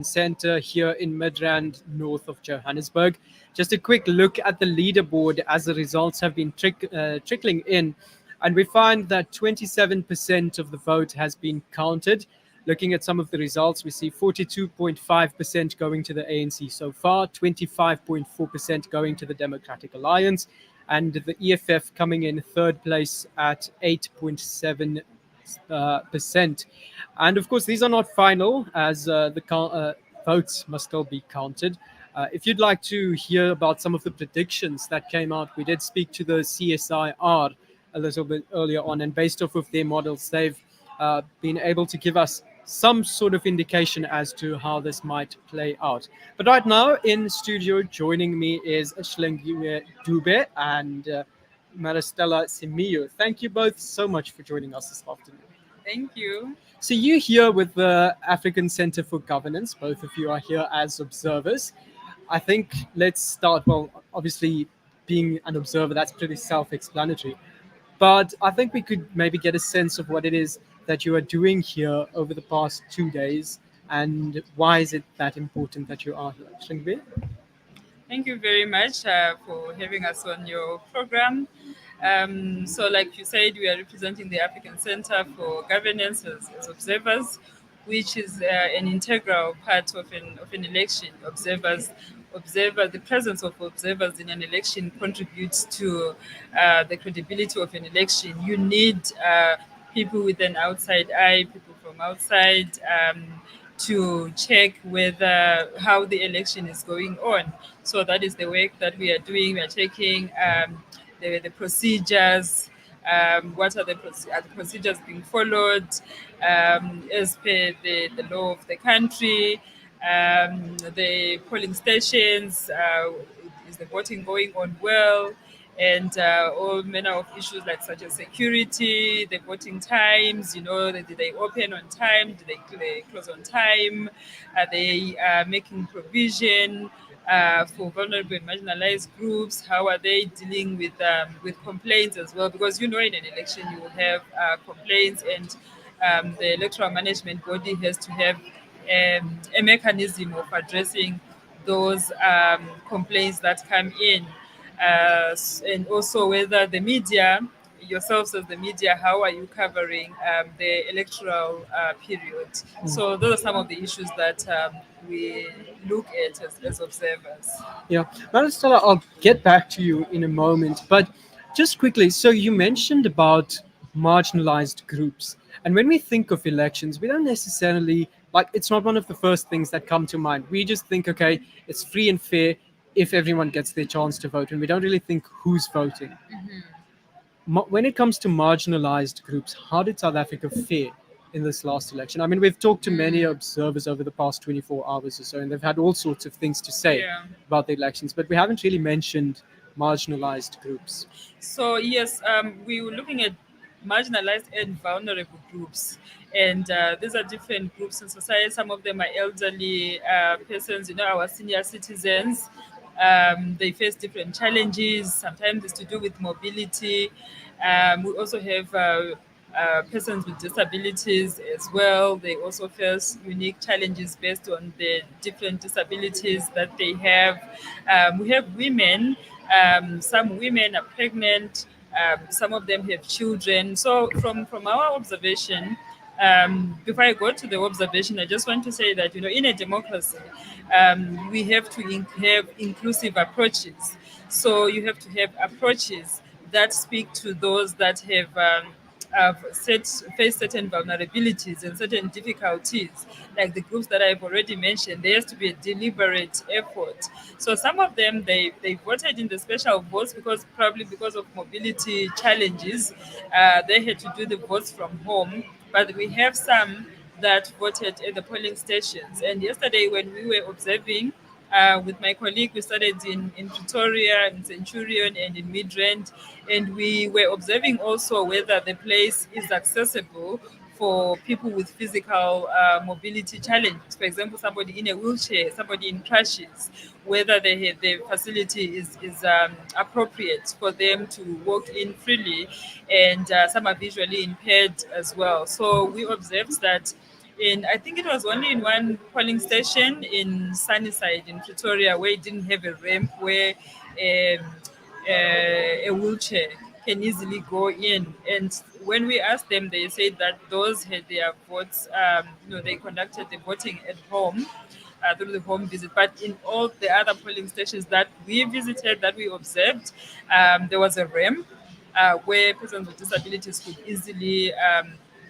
Center here in Midrand, north of Johannesburg. Just a quick look at the leaderboard as the results have been trickling in, and we find that 27% of the vote has been counted. Looking at some of the results, we see 42.5% going to the ANC so far, 25.4% going to the Democratic Alliance, and the EFF coming in third place at 8.7%. And of course, these are not final, as the votes must still be counted. If you'd like to hear about some of the predictions that came out, we did speak to the CSIR a little bit earlier on, and based off of their models, they've been able to give us some sort of indication as to how this might play out. But right now in studio, joining me is Shlengiwe Dube and Maristella Simiyu. Thank you both so much for joining us this afternoon. Thank you. So you're here with the African Center for Governance. Both of you are here as observers. I think let's start. Well, obviously, being an observer, that's pretty self-explanatory. But I think we could maybe get a sense of what it is that you are doing here over the past 2 days, and why is it that important that you are here? Shengbe? Thank you very much for having us on your program. So, like you said, we are representing the African Center for Governance as observers, which is an integral part of an election. The presence of observers in an election contributes to the credibility of an election. You need people with an outside eye, people from outside. To check whether how the election is going on. So that is the work that we are doing. We are checking the procedures. What are are the procedures being followed as per the law of the country? The polling stations, is the voting going on well? And all manner of issues like such as security, the voting times, did they open on time, did they close on time, are they making provision for vulnerable and marginalized groups, how are they dealing with complaints as well, because in an election you will have complaints, and the electoral management body has to have a mechanism of addressing those complaints that come in. And also whether the media, yourselves as the media, how are you covering the electoral period? So those are some of the issues that we look at as observers. Yeah, Maristella, I'll get back to you in a moment, but just quickly, so you mentioned about marginalized groups. And when we think of elections, we don't necessarily, like, it's not one of the first things that come to mind. We just think, okay, it's free and fair if everyone gets their chance to vote, and we don't really think who's voting. When it comes to marginalized groups, how did South Africa fare in this last election? I mean, we've talked to many observers over the past 24 hours or so, and they've had all sorts of things to say Yeah. about the elections, but we haven't really mentioned marginalized groups. So yes, we were looking at marginalized and vulnerable groups, and these are different groups in society. Some of them are elderly persons, our senior citizens. They face different challenges. Sometimes it's to do with mobility. We also have persons with disabilities as well. They also face unique challenges based on the different disabilities that they have. We have women. Some women are pregnant. Some of them have children. So from our observation, before I go to the observation, I just want to say that in a democracy, we have to have inclusive approaches. So you have to have approaches that speak to those that have faced certain vulnerabilities and certain difficulties, like the groups that I've already mentioned. There has to be a deliberate effort. So some of them they voted in the special votes probably because of mobility challenges. They had to do the votes from home, but we have some that voted at the polling stations. And yesterday, when we were observing with my colleague, we started in Pretoria, in Centurion, and in Midrand, and we were observing also whether the place is accessible for people with physical mobility challenges. For example, somebody in a wheelchair, somebody in crutches, whether the facility is appropriate for them to walk in freely, and some are visually impaired as well. So we observed that I think it was only in one polling station in Sunnyside in Pretoria where it didn't have a ramp where um, a wheelchair can easily go in. And when we asked them, they said that those had their votes, they conducted the voting at home through the home visit. But in all the other polling stations that we visited, that we observed, there was a ramp where persons with disabilities could easily,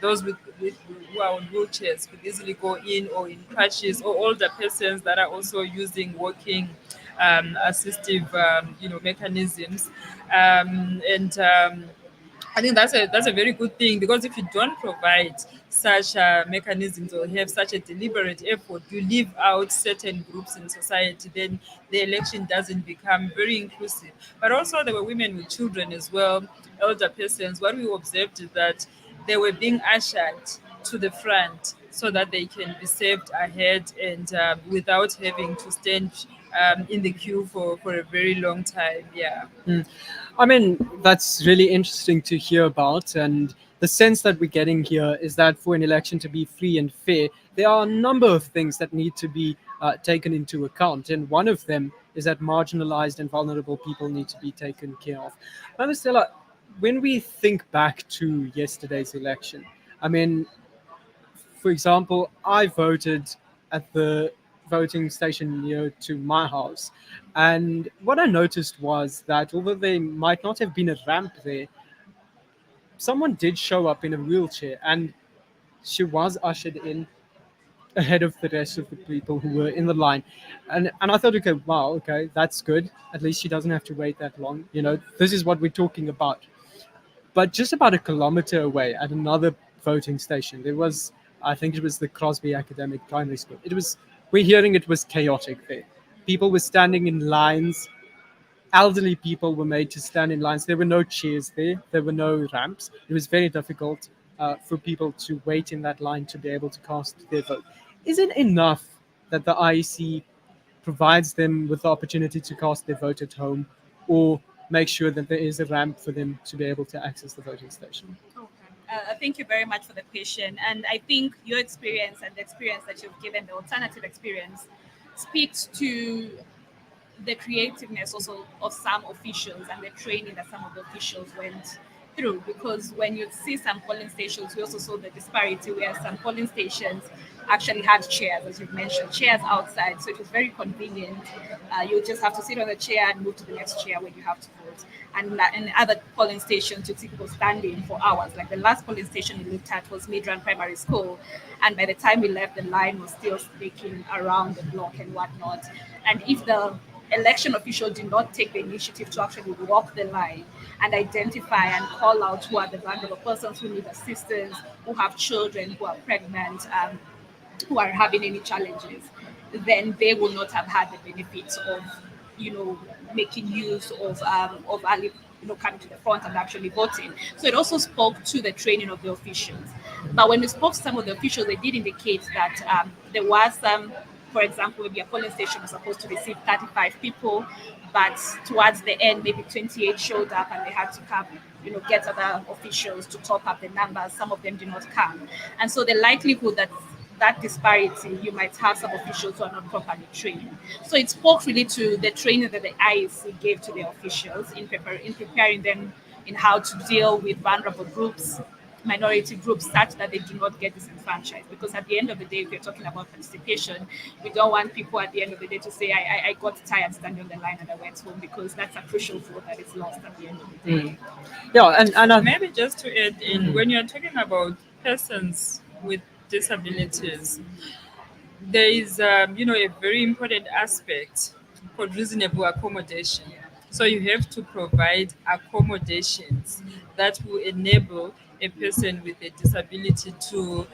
those with who are on wheelchairs could easily go in, or in crutches, or older persons that are also using walking assistive, mechanisms, and I think that's a very good thing, because if you don't provide such mechanisms or have such a deliberate effort, you leave out certain groups in society, then the election doesn't become very inclusive. But also there were women with children as well, elder persons. What we observed is that they were being ushered to the front so that they can be served ahead, and without having to stand in the queue for a very long time. Yeah. I mean, that's really interesting to hear about. And the sense that we're getting here is that for an election to be free and fair, there are a number of things that need to be taken into account. And one of them is that marginalized and vulnerable people need to be taken care of. Now, Stella, when we think back to yesterday's election, I mean, for example, I voted at the voting station near to my house. And what I noticed was that although there might not have been a ramp there, someone did show up in a wheelchair and she was ushered in ahead of the rest of the people who were in the line. And I thought, okay, wow, okay, that's good. At least she doesn't have to wait that long. This is what we're talking about. But just about a kilometer away at another voting station, there was, I think it was the Crosby Academic Primary School. We're hearing it was chaotic there. People were standing in lines. Elderly people were made to stand in lines. There were no chairs there. There were no ramps. It was very difficult for people to wait in that line to be able to cast their vote. Is it enough that the IEC provides them with the opportunity to cast their vote at home, or make sure that there is a ramp for them to be able to access the voting station? Okay. Thank you very much for the question. And I think your experience and the experience that you've given, the alternative experience, speaks to the creativeness also of some officials and the training that some of the officials went through. Because when you see some polling stations, we also saw the disparity where some polling stations actually had chairs, as you've mentioned, chairs outside. So it was very convenient. You just have to sit on the chair and move to the next chair when you have to vote. And in other polling stations, you see people standing for hours. Like the last polling station we looked at was Midrand Primary School. And by the time we left, the line was still snaking around the block and whatnot. And if the election official did not take the initiative to actually walk the line and identify and call out who are the vulnerable persons who need assistance, who have children, who are pregnant, who are having any challenges, then they will not have had the benefits of, making use of Ali, coming to the front and actually voting. So it also spoke to the training of the officials. But when we spoke to some of the officials, they did indicate that there was some, for example, maybe a polling station was supposed to receive 35 people, but towards the end, maybe 28 showed up and they had to come, get other officials to top up the numbers. Some of them did not come. And so the likelihood that disparity, you might have some officials who are not properly trained. So it spoke really to the training that the IEC gave to the officials in preparing them in how to deal with vulnerable groups, minority groups, such that they do not get disenfranchised. Because at the end of the day, if we're talking about participation, we don't want people at the end of the day to say, I got tired standing on the line and I went home, because that's a crucial vote that is lost at the end of the day. Yeah, and Maybe just to add in, when you're talking about persons with disabilities, there is, a very important aspect called reasonable accommodation. So you have to provide accommodations that will enable a person with a disability to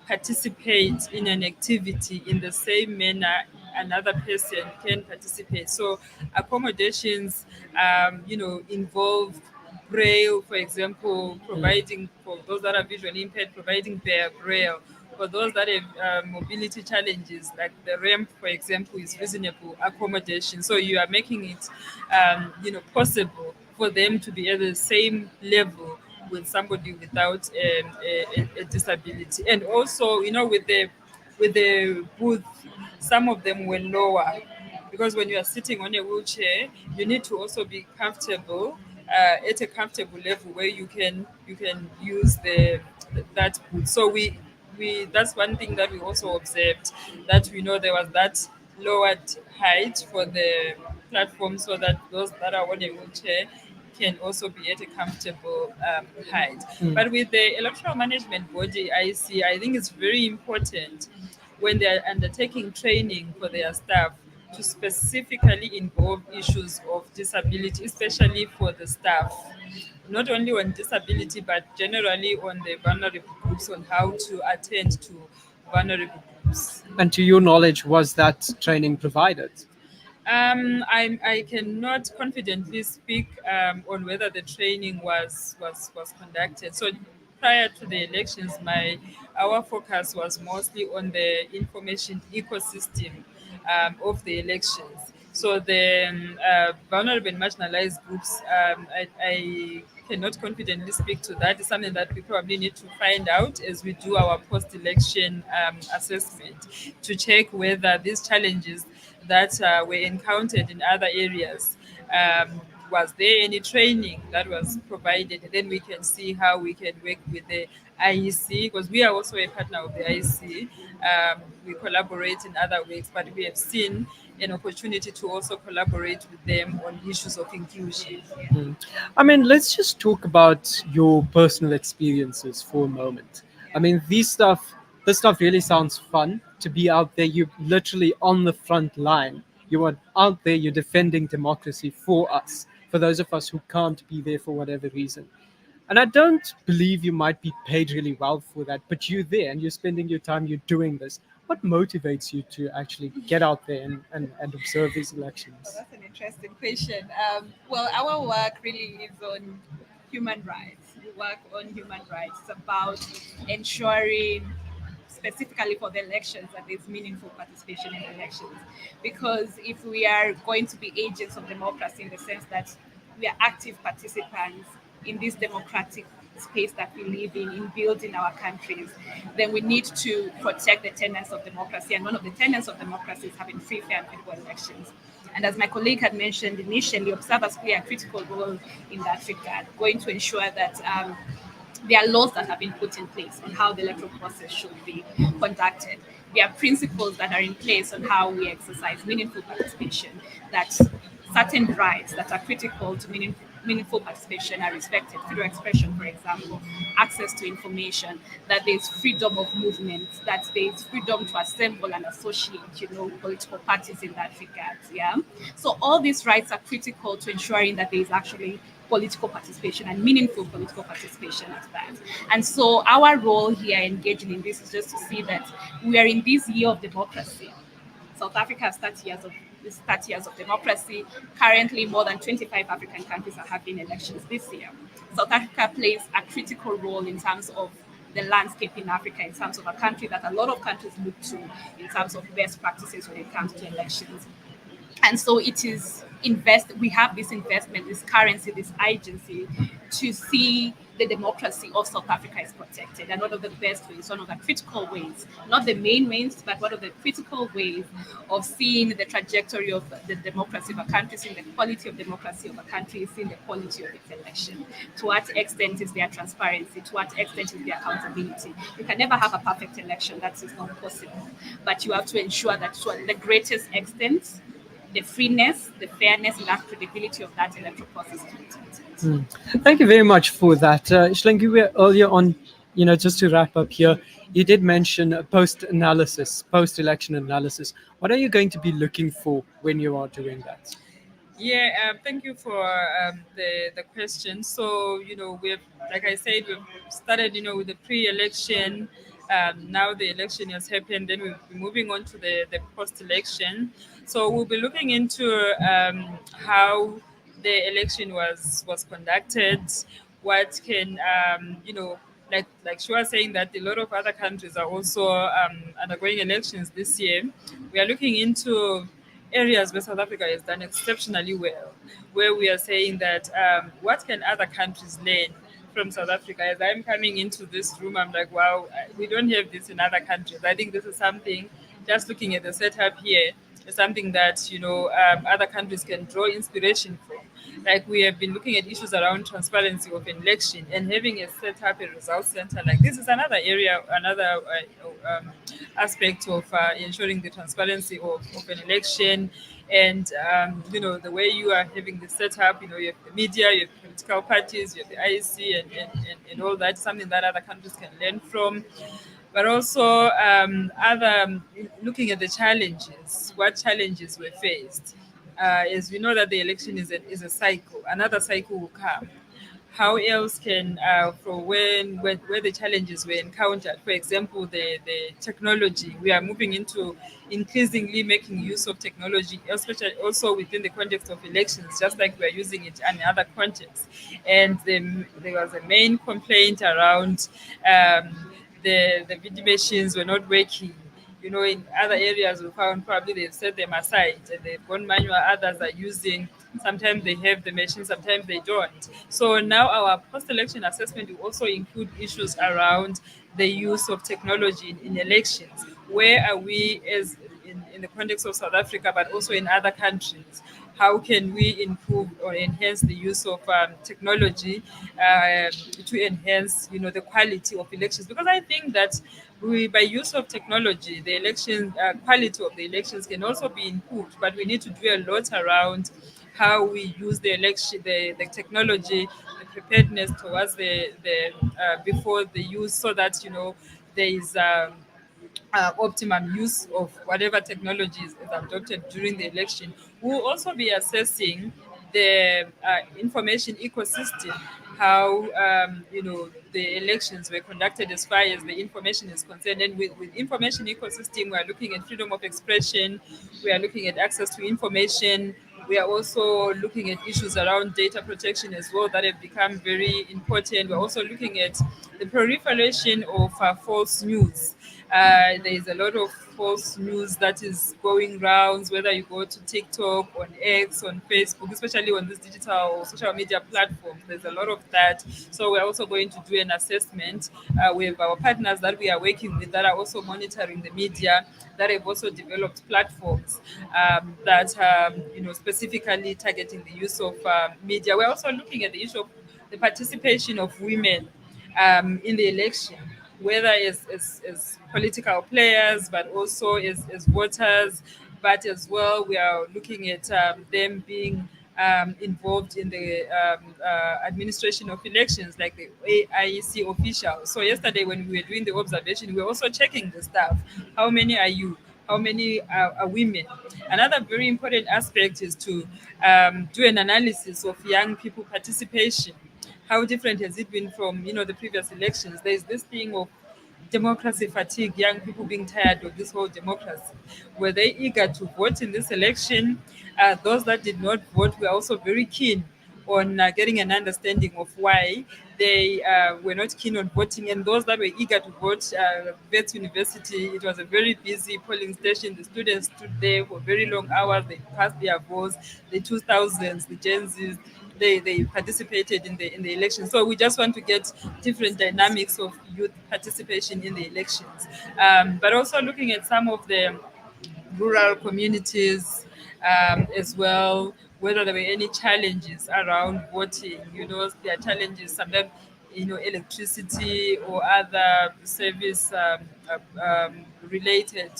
participate in an activity in the same manner another person can participate. So accommodations, involve braille, for example, providing for those that are visually impaired, providing their braille. For those that have mobility challenges, like the ramp, for example, is reasonable accommodation. So you are making it, possible for them to be at the same level with somebody without a disability. And also, with the booth, some of them were lower, because when you are sitting on a wheelchair, you need to also be comfortable at a comfortable level where you can use that booth. So we that's one thing that we also observed, that we know there was that lowered height for the platform, so that those that are on a wheelchair can also be at a comfortable height. But with the electoral management body, I think it's very important when they are undertaking training for their staff to specifically involve issues of disability, especially for the staff. Not only on disability, but generally on the vulnerable groups, on how to attend to vulnerable groups. And to your knowledge, was that training provided? I cannot confidently speak on whether the training was conducted. So prior to the elections, our focus was mostly on the information ecosystem of the elections. So the vulnerable and marginalized groups, I cannot confidently speak to that. It's something that we probably need to find out as we do our post-election assessment, to check whether these challenges that were encountered in other areas, was there any training that was provided? Then we can see how we can work with the IEC, because we are also a partner of the IEC. We collaborate in other ways, but we have seen an opportunity to also collaborate with them on issues of inclusion. I mean, let's just talk about your personal experiences for a moment. I mean, this stuff really sounds fun to be out there. You're literally on the front line. You are out there, you're defending democracy for us, for those of us who can't be there for whatever reason. And I don't believe you might be paid really well for that, but you're there and you're spending your time, you're doing this. What motivates you to actually get out there and observe these elections? That's an interesting question. Well, our work really is on human rights. We work on human rights. It's about ensuring, specifically for the elections, that there's meaningful participation in elections. Because if we are going to be agents of democracy, in the sense that we are active participants in this democratic space that we live in building our countries, then we need to protect the tenets of democracy. And one of the tenets of democracy is having free, fair, and equal elections. And as my colleague had mentioned initially, observers play a critical role in that regard, going to ensure that there are laws that have been put in place on how the electoral process should be conducted. There are principles that are in place on how we exercise meaningful participation, that certain rights that are critical to meaningful participation are respected. Freedom of expression, for example, access to information, that there's freedom of movement, that there's freedom to assemble and associate, political parties in that regard. Yeah. So all these rights are critical to ensuring that there is actually political participation and meaningful political participation at that. And so our role here engaging in this is just to see that we are in this year of democracy. South Africa has 30 years of democracy. Currently, more than 25 African countries are having elections this year. South Africa plays a critical role in terms of the landscape in Africa, in terms of a country that a lot of countries look to in terms of best practices when it comes to elections. And so we have this investment, this currency, this agency to see the democracy of South Africa is protected. And one of the best ways, one of the critical ways, not the main ways, but one of the critical ways of seeing the trajectory of the democracy of a country, seeing the quality of democracy of a country, seeing the quality of its election. To what extent is there transparency? To what extent is there accountability? You can never have a perfect election. That is not possible. But you have to ensure that to the greatest extent, the freeness, the fairness, and that credibility of that electoral process is protected. Thank you very much for that. Shlengi, we were earlier on, just to wrap up here, you did mention post-analysis, post-election analysis. What are you going to be looking for when you are doing that? Yeah, thank you for the question. So, like I said, we've started, with the pre-election. Now the election has happened, then we'll be moving on to the post-election. So we'll be looking into how the election was conducted, what can, like she was saying that a lot of other countries are also undergoing elections this year. We are looking into areas where South Africa has done exceptionally well, where we are saying that what can other countries learn from South Africa. As I'm coming into this room, I'm like, wow, we don't have this in other countries. I think this is something, just looking at the setup here, is something that, other countries can draw inspiration from. Like, we have been looking at issues around transparency of an election, and having a set up a results center like this is another area, another aspect of ensuring the transparency of an election. And the way you are having the setup, you have the media, you have political parties, you have the IEC, and all that, something that other countries can learn from. But also, looking at the challenges, what challenges were faced. As we know that the election is a cycle, another cycle will come. How else can, from where the challenges were encountered, for example, the technology, we are moving into increasingly making use of technology, especially also within the context of elections, just like we are using it in other contexts. And there was a main complaint around the VD machines were not working. In other areas, we found probably they've set them aside and they've gone manual. Others are using, sometimes they have the machine, sometimes they don't. So now our post-election assessment will also include issues around the use of technology in elections. Where are we as in the context of South Africa, but also in other countries? How can we improve or enhance the use of technology to enhance, the quality of elections? Because I think that by use of technology, the election quality of the elections can also be improved. But we need to do a lot around how we use the election, the technology, the preparedness towards the before the use, so that there is. Optimum use of whatever technology is adopted during the election. We'll also be assessing the information ecosystem, how the elections were conducted as far as the information is concerned. And with information ecosystem, we are looking at freedom of expression, we are looking at access to information. We are also looking at issues around data protection as well that have become very important. We're also looking at the proliferation of false news. There is a lot of false news that is going rounds, whether you go to TikTok, on X, on Facebook, especially on these digital social media platforms. There's a lot of that. So we're also going to do an assessment with our partners that we are working with that are also monitoring the media, that have also developed platforms that specifically targeting the use of media. We're also looking at the issue of the participation of women in the election, whether as political players, but also as voters. But as well, we are looking at them being involved in the administration of elections, like the IEC officials. So yesterday, when we were doing the observation, we were also checking the staff. How many are you? How many are women? Another very important aspect is to do an analysis of young people participation. How different has it been from the previous elections? There's this thing of democracy fatigue, young people being tired of this whole democracy. Were they eager to vote in this election? Those that did not vote were also very keen on getting an understanding of why they were not keen on voting. And those that were eager to vote, Wits University, it was a very busy polling station. The students stood there for very long hours. They cast their votes. The 2000s, the Gen Zs, they participated in the election. So we just want to get different dynamics of youth participation in the elections. But also looking at some of the rural communities as well, whether there were any challenges around voting. There are challenges sometimes, electricity or other service related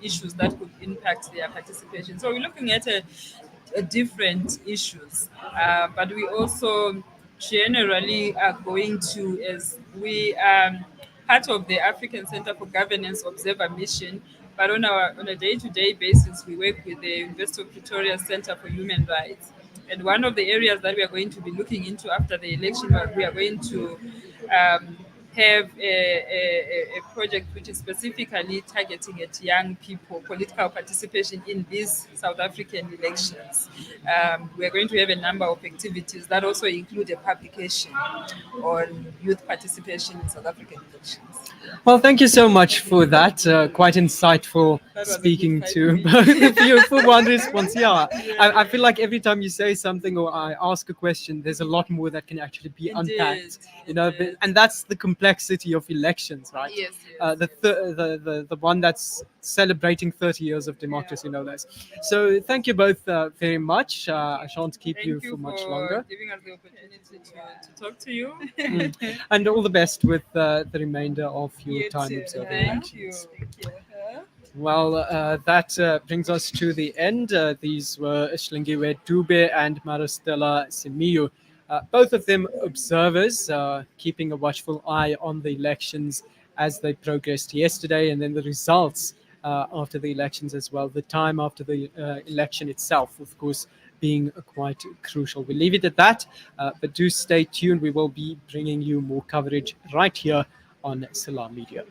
issues that could impact their participation. So we're looking at different issues, but we also generally are going to, as we part of the African Center for Governance Observer Mission, but on a day-to-day basis, we work with the University of Pretoria Center for Human Rights. And one of the areas that we are going to be looking into after the election, we are going to have a project which is specifically targeting at young people, political participation in these South African elections. We're going to have a number of activities that also include a publication on youth participation in South African elections. Well, thank you so much for that. Quite insightful That was a speaking good to fight. both of you for one response. Yeah, I feel like every time you say something or I ask a question, there's a lot more that can actually be unpacked. Indeed. And that's the complexity of elections, right? Yes. The one that's celebrating 30 years of democracy, no less. So thank you both very much. I shan't keep Thank you for much for longer. giving us the opportunity to talk to you. And all the best with the remainder of your You time too. observing Thank you. elections. Thank you. Well, that brings us to the end. These were Shlingiwe Dube and Maristella Simiyu. Both of them observers, keeping a watchful eye on the elections as they progressed yesterday, and then the results after the elections as well. The time after the election itself, of course, being quite crucial. We'll leave it at that, but do stay tuned. We will be bringing you more coverage right here on Salam Media.